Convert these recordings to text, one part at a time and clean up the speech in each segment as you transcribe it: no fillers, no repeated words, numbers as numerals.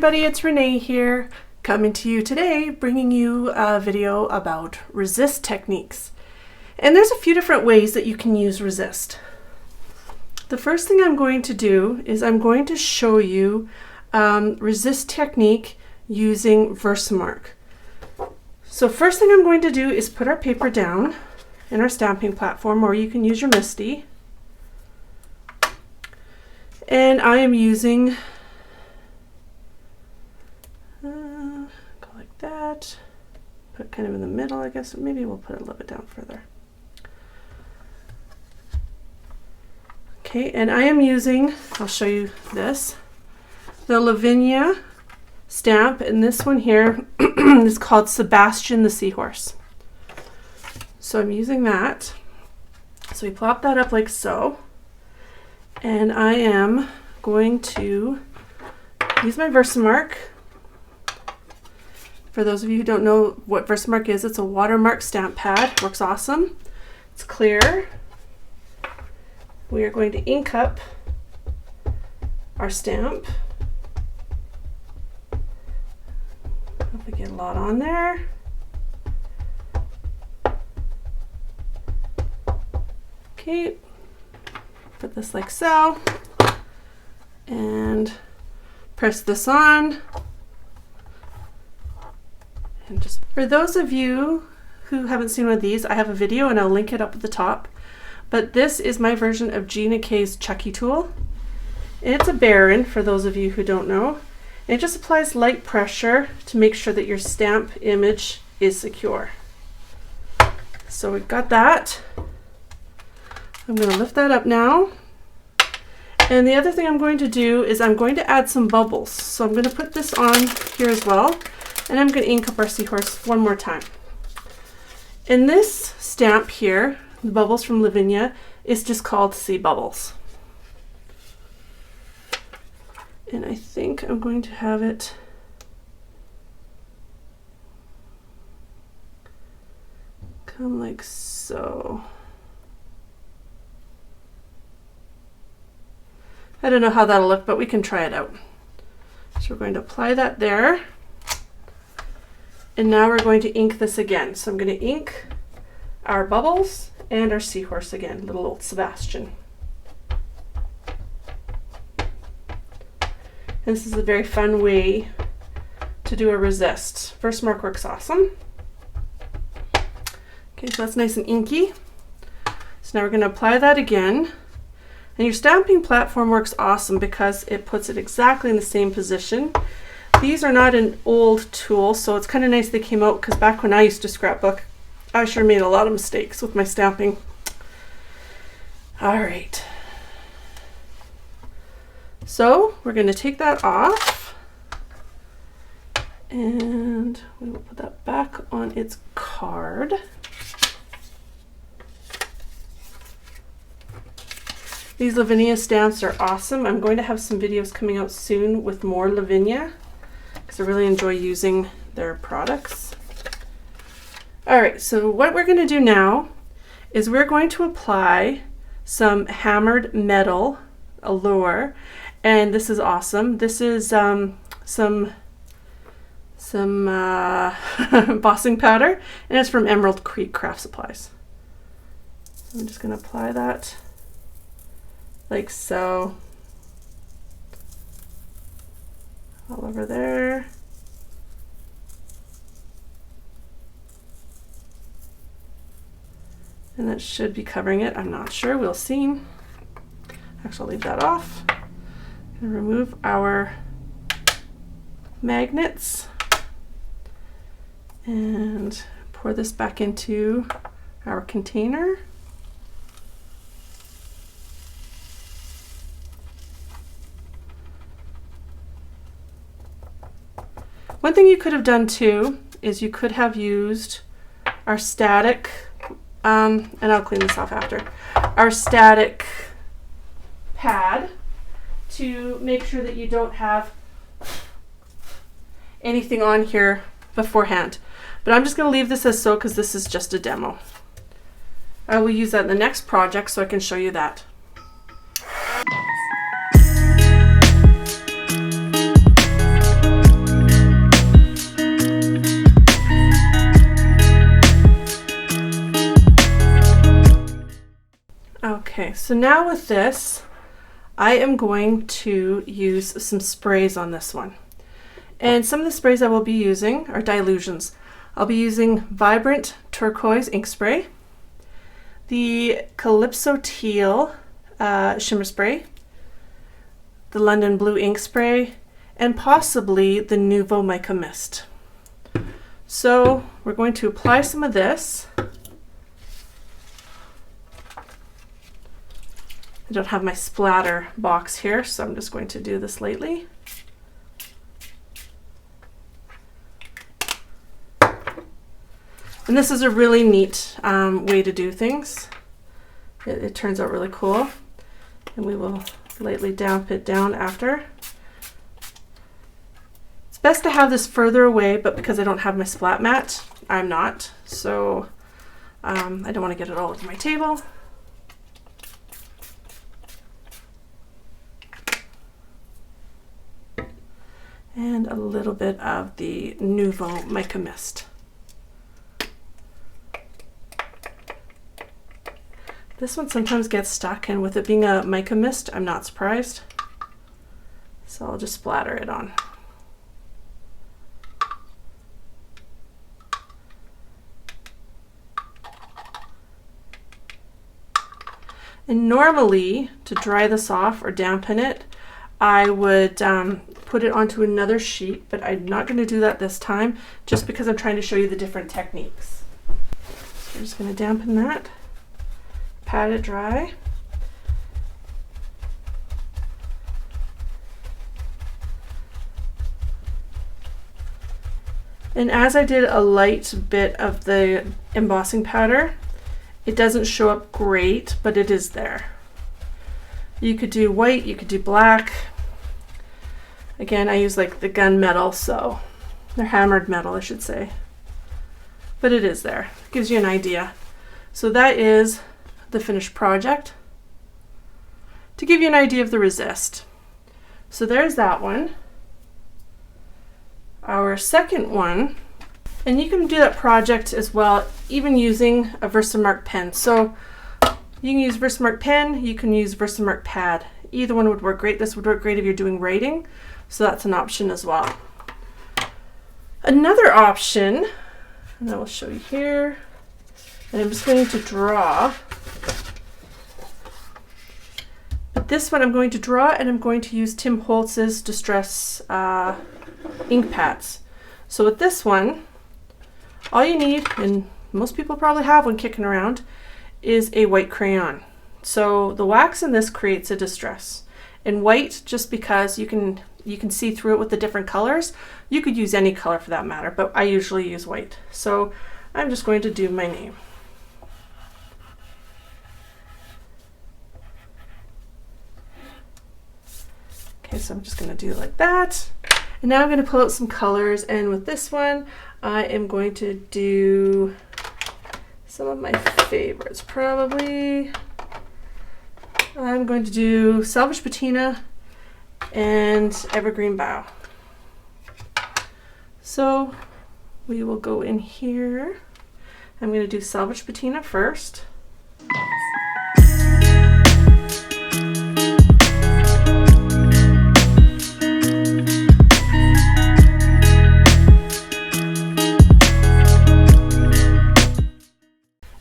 everybody, it's Renee here, coming to you today, bringing you a video about resist techniques. And there's a few different ways that you can use resist. The first thing I'm going to do is I'm going to show you resist technique using Versamark. So first thing I'm going to do is put our paper down in our stamping platform, or you can use your MISTI. And I am using go like that, put kind of in the middle, I guess. Maybe we'll put it a little bit down further. Okay, and I am using, I'll show you this, the Lavinia stamp, and this one here is called Sebastian the Seahorse. So I'm using that. So we plop that up like so, and I am going to use my Versamark. For those of you who don't know what Versamark is, it's a watermark stamp pad. Works awesome. It's clear. We are going to ink up our stamp. Hope we get a lot on there. Okay, put this like so, and press this on. And just for those of you who haven't seen one of these, I have a video and I'll link it up at the top. But this is my version of Gina K's Chucky tool. And it's a Baron, for those of you who don't know. And it just applies light pressure to make sure that your stamp image is secure. So we've got that. I'm going to lift that up now. And the other thing I'm going to do is I'm going to add some bubbles. So I'm going to put this on here as well. And I'm going to ink up our seahorse one more time. And this stamp here, the bubbles from Lavinia, is just called Sea Bubbles. And I think I'm going to have it come like so. I don't know how that'll look, but we can try it out. So we're going to apply that there. And now we're going to ink this again. So I'm going to ink our bubbles and our seahorse again, little old Sebastian. And this is a very fun way to do a resist. Versamark works awesome. Okay, so that's nice and inky. So now we're going to apply that again. And your stamping platform works awesome because it puts it exactly in the same position. These are not an old tool, so it's kind of nice they came out, because back when I used to scrapbook, I sure made a lot of mistakes with my stamping. All right. So we're going to take that off, and we will put that back on its card. These Lavinia stamps are awesome. I'm going to have some videos coming out soon with more Lavinia, because I really enjoy using their products. All right, so what we're going to do now is we're going to apply some hammered metal allure, and this is awesome. This is some embossing powder, and it's from Emerald Creek Craft Supplies. So I'm just going to apply that like so, all over there. And that should be covering it. I'm not sure, we'll see. Actually, I'll leave that off. And remove our magnets and pour this back into our container. One thing you could have done too is you could have used our static, and I'll clean this off after, our static pad to make sure that you don't have anything on here beforehand. But I'm just going to leave this as so because this is just a demo. I will use that in the next project so I can show you that. Okay, so now with this, I am going to use some sprays on this one. And some of the sprays I will be using are dilutions. I'll be using Vibrant Turquoise ink spray, the Calypso Teal shimmer spray, the London Blue ink spray, and possibly the Nouveau Mica Mist. So we're going to apply some of this. I don't have my splatter box here, so I'm just going to do this lightly. And this is a really neat way to do things. It turns out really cool. And we will lightly damp it down after. It's best to have this further away, but because I don't have my splat mat, I'm not. So I don't want to get it all over my table. And a little bit of the Nouveau Mica Mist. This one sometimes gets stuck, and with it being a mica mist, I'm not surprised. So I'll just splatter it on. And normally, to dry this off or dampen it, I would put it onto another sheet, but I'm not going to do that this time, just because I'm trying to show you the different techniques. So I'm just going to dampen that. Pat it dry. And as I did a light bit of the embossing powder, it doesn't show up great, but it is there. You could do white, you could do black. Again, I use like the gunmetal, so they're hammered metal, I should say. But it is there. It gives you an idea. So that is the finished project. To give you an idea of the resist. So there's that one. Our second one, and you can do that project as well, even using a Versamark pen. So you can use Versamark pen, you can use Versamark pad. Either one would work great. This would work great if you're doing writing, so that's an option as well. Another option, and I will show you here, and I'm just going to draw. But this one I'm going to draw, and I'm going to use Tim Holtz's Distress ink pads. So with this one, all you need, and most people probably have when kicking around, is a white crayon. So the wax in this creates a distress. And white, just because you can see through it with the different colors. You could use any color for that matter, but I usually use white. So I'm just going to do my name. Okay, so I'm just going to do it like that. And now I'm going to pull out some colors, and with this one, I am going to do some of my favorites, probably. I'm going to do Salvage Patina and Evergreen Bough. So we will go in here. I'm going to do Salvage Patina first.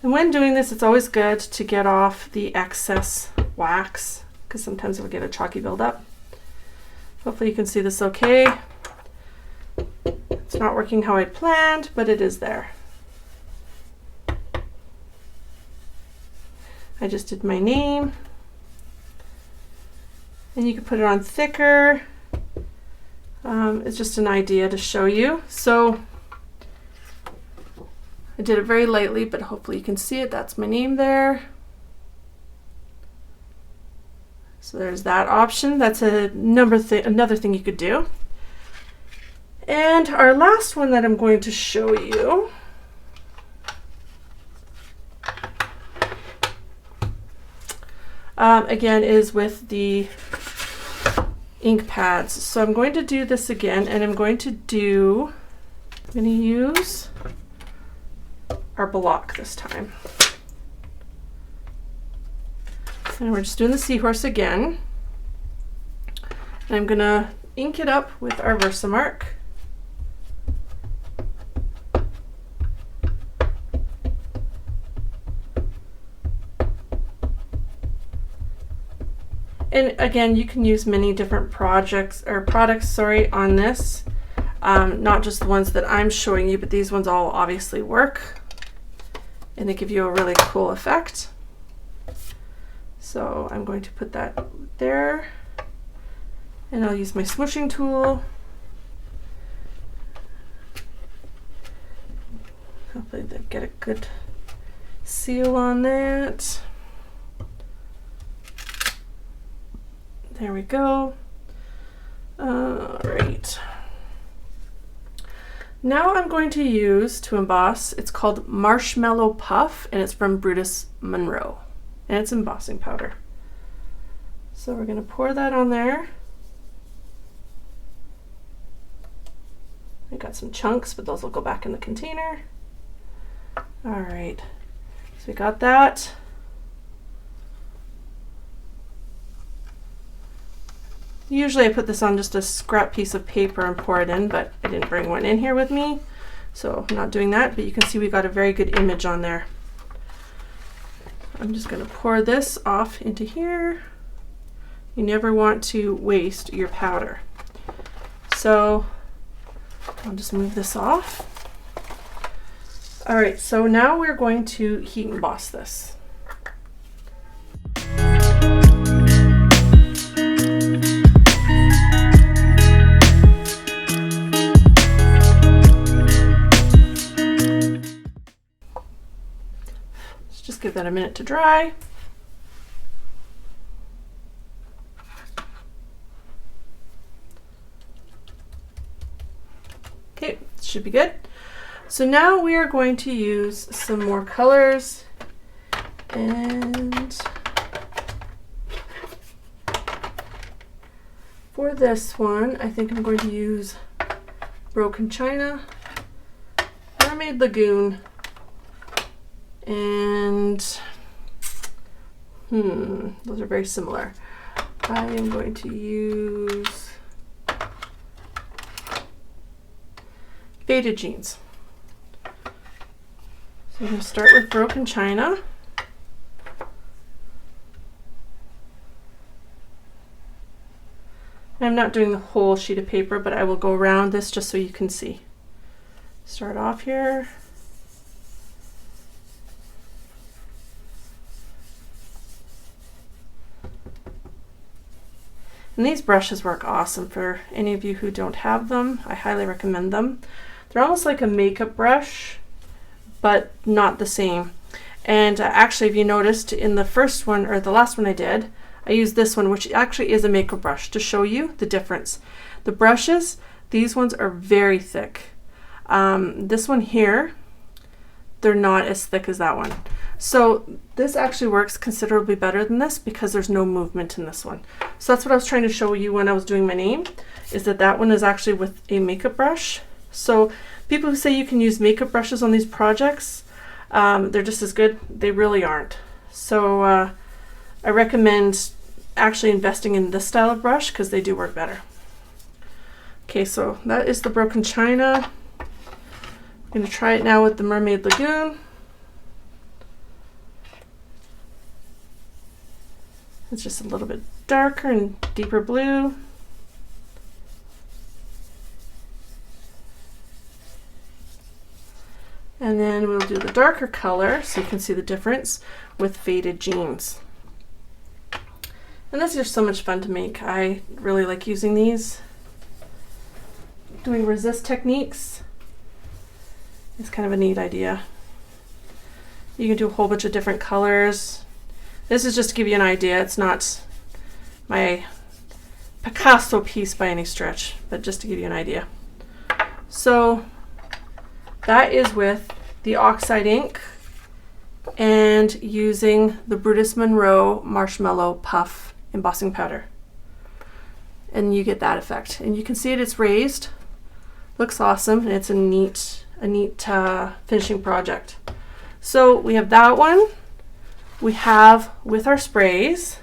And when doing this, it's always good to get off the excess wax, because sometimes it will get a chalky buildup. Hopefully you can see this okay. It's not working how I planned, but it is there. I just did my name, and you can put it on thicker. It's just an idea to show you. So I did it very lightly, but hopefully you can see it. That's my name there. So there's that option. That's another thing you could do. And our last one that I'm going to show you again is with the ink pads. So I'm going to do this again, and I'm going to use our block this time. And we're just doing the seahorse again. And I'm gonna ink it up with our Versamark. And again, you can use many different products on this. Not just the ones that I'm showing you, but these ones all obviously work. And they give you a really cool effect. So I'm going to put that there. And I'll use my smooshing tool. Hopefully they get a good seal on that. There we go. All right. Now I'm going to use to emboss, it's called Marshmallow Puff, and it's from Brutus Monroe, and it's embossing powder. So we're going to pour that on there. I got some chunks, but those will go back in the container. All right, so we got that. Usually I put this on just a scrap piece of paper and pour it in, but I didn't bring one in here with me, so I'm not doing that, but you can see we got a very good image on there. I'm just going to pour this off into here. You never want to waste your powder. So I'll just move this off. All right, so now we're going to heat emboss this. Just give that a minute to dry. Okay, should be good. So now we are going to use some more colors, and for this one I think I'm going to use Broken China, Mermaid Lagoon, and those are very similar. I am going to use Faded Jeans. So I'm going to start with Broken China. And I'm not doing the whole sheet of paper, but I will go around this just so you can see. Start off here. And these brushes work awesome for any of you who don't have them. I highly recommend them. They're almost like a makeup brush, but not the same. And actually, if you noticed in the first one, or the last one I did, I used this one, which actually is a makeup brush, to show you the difference. The brushes, these ones are very thick. This one here, they're not as thick as that one. So this actually works considerably better than this because there's no movement in this one. So that's what I was trying to show you when I was doing my name, is that that one is actually with a makeup brush. So people who say you can use makeup brushes on these projects, they're just as good. They really aren't. So I recommend actually investing in this style of brush because they do work better. Okay, so that is the Broken China. I'm going to try it now with the Mermaid Lagoon. It's just a little bit darker and deeper blue. And then we'll do the darker color so you can see the difference with Faded Jeans. And these are so much fun to make. I really like using these. Doing resist techniques is kind of a neat idea. You can do a whole bunch of different colors. This is just to give you an idea. It's not my Picasso piece by any stretch, but just to give you an idea. So that is with the oxide ink and using the Brutus Monroe Marshmallow Puff embossing powder. And you get that effect. And you can see it's raised. Looks awesome, and it's a neat finishing project. So we have that one. we have with our sprays.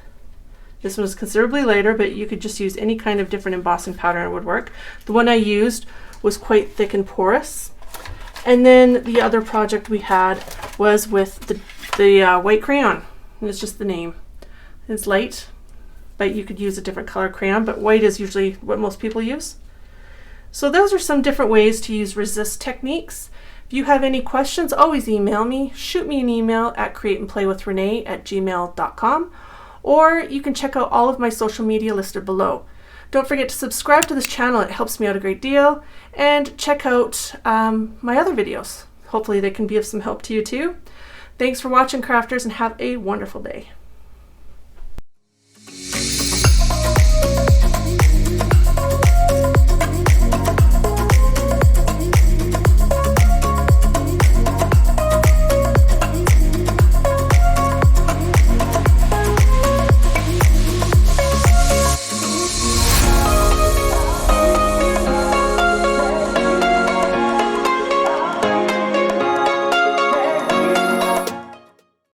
This one is considerably lighter, but you could just use any kind of different embossing powder and it would work. The one I used was quite thick and porous. And then the other project we had was with the white crayon. And it's just the name. It's light, but you could use a different color crayon, but white is usually what most people use. So those are some different ways to use resist techniques. If you have any questions, always email me. Shoot me an email at createandplaywithrenee@gmail.com, or you can check out all of my social media listed below. Don't forget to subscribe to this channel, it helps me out a great deal, and check out my other videos. Hopefully they can be of some help to you too. Thanks for watching, crafters, and have a wonderful day.